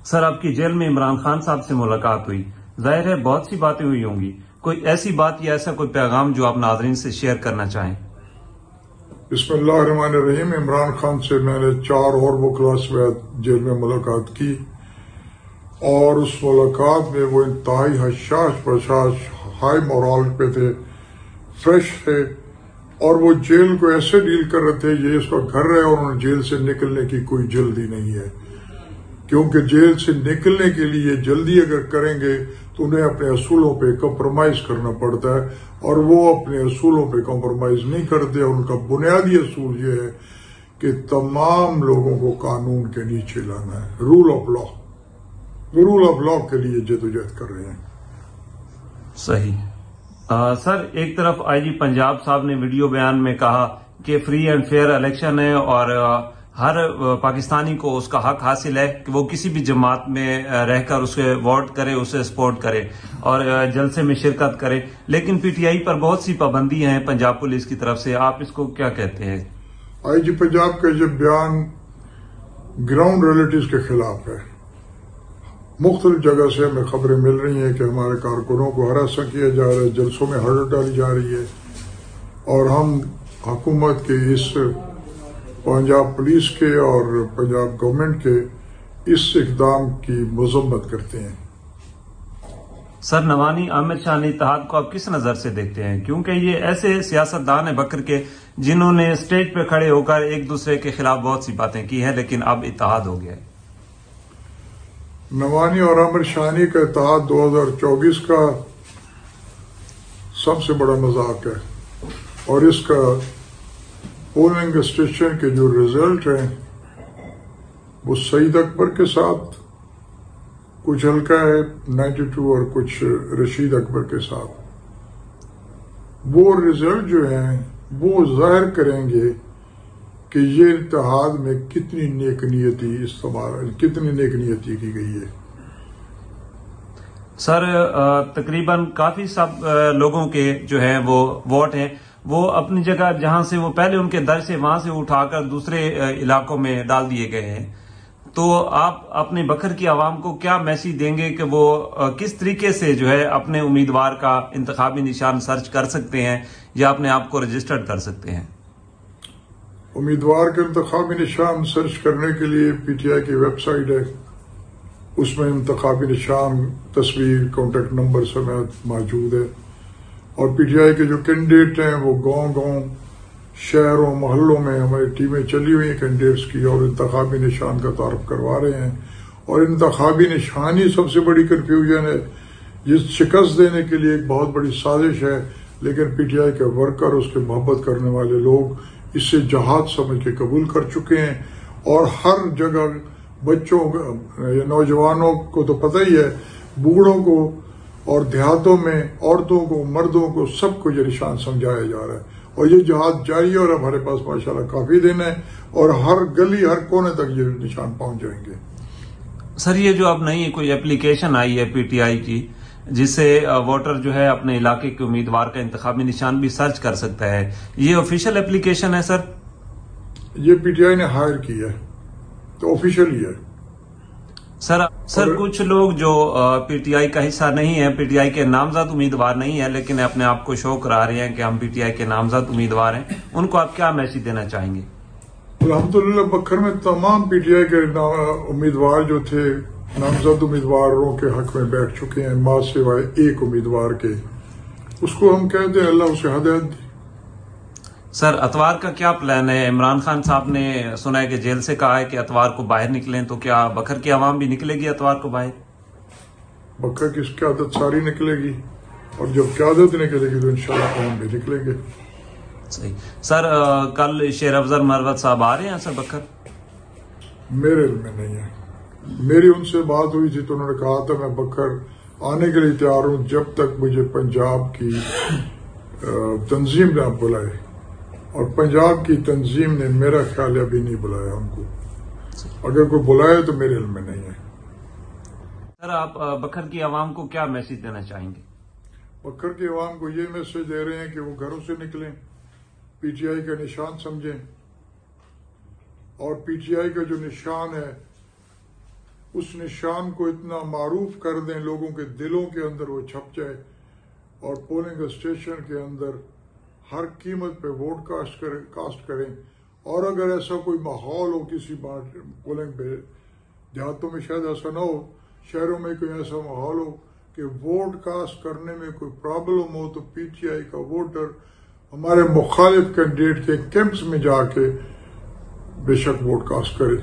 سر، آپ کی جیل میں عمران خان صاحب سے ملاقات ہوئی، ظاہر ہے بہت سی باتیں ہوئی ہوں گی، کوئی ایسی بات یا ایسا کوئی پیغام جو آپ ناظرین سے شیئر کرنا چاہیں؟ بسم اللہ الرحمن الرحیم۔ عمران خان سے میں نے 4 اور وکلاء سے جیل میں ملاقات کی، اور اس ملاقات میں وہ انتہائی حشاش بشاش ہائی مورال پہ تھے، فریش تھے، اور وہ جیل کو ایسے ڈیل کر رہے تھے یہ اس کا گھر ہے اور انہیں جیل سے نکلنے کی کوئی جلدی نہیں ہے، کیونکہ جیل سے نکلنے کے لیے جلدی اگر کریں گے تو انہیں اپنے اصولوں پہ کمپرومائز کرنا پڑتا ہے، اور وہ اپنے اصولوں پہ کمپرومائز نہیں کرتے۔ ان کا بنیادی اصول یہ ہے کہ تمام لوگوں کو قانون کے نیچے لانا ہے، رول آف لا کے لیے جدوجہد کر رہے ہیں۔ صحیح۔ سر، ایک طرف آئی جی پنجاب صاحب نے ویڈیو بیان میں کہا کہ فری اینڈ فیئر الیکشن ہے اور ہر پاکستانی کو اس کا حق حاصل ہے کہ وہ کسی بھی جماعت میں رہ کر اسے ووٹ کرے، اسے سپورٹ کرے اور جلسے میں شرکت کرے، لیکن پی ٹی آئی پر بہت سی پابندیاں ہیں پنجاب پولیس کی طرف سے، آپ اس کو کیا کہتے ہیں؟ آئی جی پنجاب کا یہ بیان گراؤنڈ ریئلٹیز کے خلاف ہے۔ مختلف جگہ سے ہمیں خبریں مل رہی ہیں کہ ہمارے کارکنوں کو ہراساں کیا جا رہا ہے، جلسوں میں ہڑ ڈالی جا رہی ہے، اور ہم حکومت کے اس پنجاب پولیس کے اور پنجاب گورنمنٹ کے اس اقدام کی مذمت کرتے ہیں۔ سر، نوانی احمد شاہ اتحاد کو آپ کس نظر سے دیکھتے ہیں؟ کیونکہ یہ ایسے سیاستدان ہیں بکر کے جنہوں نے اسٹیج پہ کھڑے ہو کر ایک دوسرے کے خلاف بہت سی باتیں کی ہیں، لیکن اب اتحاد ہو گیا ہے۔ نوانی اور احمد شاہ کا اتحاد 2024 کا سب سے بڑا مذاق ہے، اور اس کا پولنگ اسٹیشن کے جو رزلٹ ہیں وہ سعید اکبر کے ساتھ کچھ ہلکا ہے 92 اور کچھ رشید اکبر کے ساتھ، وہ رزلٹ جو ہیں وہ ظاہر کریں گے کہ یہ اتحاد میں کتنی نیک نیتی کی گئی ہے۔ سر، تقریباً کافی سب لوگوں کے جو ہیں وہ ووٹ ہیں وہ اپنی جگہ جہاں سے وہ پہلے ان کے در سے وہاں سے اٹھا کر دوسرے علاقوں میں ڈال دیے گئے ہیں، تو آپ اپنے بکر کی عوام کو کیا میسج دیں گے کہ وہ کس طریقے سے جو ہے اپنے امیدوار کا انتخابی نشان سرچ کر سکتے ہیں یا اپنے آپ کو رجسٹرڈ کر سکتے ہیں؟ امیدوار کا انتخابی نشان سرچ کرنے کے لیے پی ٹی آئی کی ویب سائٹ ہے، اس میں انتخابی نشان، تصویر، کانٹیکٹ نمبر سمیت موجود ہے، اور پی ٹی آئی کے جو کینڈیڈیٹ ہیں وہ گاؤں شہروں محلوں میں ہماری ٹیمیں چلی ہوئی ہیں کینڈیڈیٹس کی، اور انتخابی نشان کا تعارف کروا رہے ہیں۔ اور انتخابی نشان ہی سب سے بڑی کنفیوژن ہے، یہ شکست دینے کے لیے ایک بہت بڑی سازش ہے، لیکن پی ٹی آئی کے ورکر، اس کے محبت کرنے والے لوگ اس سے جہاد سمجھ کے قبول کر چکے ہیں، اور ہر جگہ بچوں نوجوانوں کو تو پتہ ہی ہے، بوڑھوں کو اور دیہاتوں میں عورتوں کو، مردوں کو، سب کو یہ نشان سمجھایا جا رہا ہے، اور یہ جہاد جاری ہے، اور ہمارے پاس ماشاءاللہ کافی دن ہے، اور ہر گلی ہر کونے تک یہ نشان پہنچ جائیں گے۔ سر، یہ جو اب نئی کوئی اپلیکیشن آئی ہے پی ٹی آئی کی جس سے ووٹر جو ہے اپنے علاقے کے امیدوار کا انتخابی نشان بھی سرچ کر سکتا ہے، یہ آفیشیل اپلیکیشن ہے سر؟ یہ پی ٹی آئی نے ہائر کی ہے تو آفیشیل ہی ہے۔ سر کچھ لوگ جو پی ٹی آئی کا حصہ نہیں ہے، پی ٹی آئی کے نامزد امیدوار نہیں ہے، لیکن اپنے آپ کو شو کرا رہے ہیں کہ ہم پی ٹی آئی کے نامزد امیدوار ہیں، ان کو آپ کیا میسج دینا چاہیں گے؟ الحمدللہ بکر میں تمام پی ٹی آئی کے امیدوار جو تھے نامزد امیدواروں کے حق میں بیٹھ چکے ہیں، ماں سوائے ایک امیدوار کے، اس کو ہم کہتے ہیں اللہ اسے ہدایت دی۔ سر، اتوار کا کیا پلان ہے؟ عمران خان صاحب نے سنا ہے کہ جیل سے کہا ہے کہ اتوار کو باہر نکلیں، تو کیا بکر کی عوام بھی نکلے گی اتوار کو باہر؟ بکر کی قیادت ساری نکلے گی، اور جب قیادت نکلے گی تو انشاءاللہ ہم بھی نکلیں گے۔ صحیح۔ سر، کل شیر افضل مروت صاحب آ رہے ہیں سر بکر؟ میرے علم میں نہیں ہے، میری ان سے بات ہوئی تھی تو انہوں نے کہا تھا میں بکر آنے کے لیے تیار ہوں جب تک مجھے پنجاب کی تنظیم نہ بلائے، اور پنجاب کی تنظیم نے میرا خیال ابھی نہیں بلایا ہم کو، اگر کوئی بلائے تو میرے علم میں نہیں ہے۔ سر، آپ بکر کی عوام کو کیا میسج دینا چاہیں گے؟ بکر کی عوام کو یہ میسج دے رہے ہیں کہ وہ گھروں سے نکلیں، پی ٹی آئی کا نشان سمجھیں، اور پی ٹی آئی کا جو نشان ہے اس نشان کو اتنا معروف کر دیں لوگوں کے دلوں کے اندر وہ چھپ جائے اور پولنگ اسٹیشن کے اندر ہر قیمت پہ ووٹ کاسٹ کریں. اور اگر ایسا کوئی ماحول ہو کسی پولنگ پہ، دیہاتوں میں شاید ایسا نہ ہو، شہروں میں کوئی ایسا ماحول ہو کہ ووٹ کاسٹ کرنے میں کوئی پرابلم ہو، تو پی ٹی آئی کا ووٹر ہمارے مخالف کینڈیڈیٹ کے کیمپس میں جا کے بے شک ووٹ کاسٹ کرے.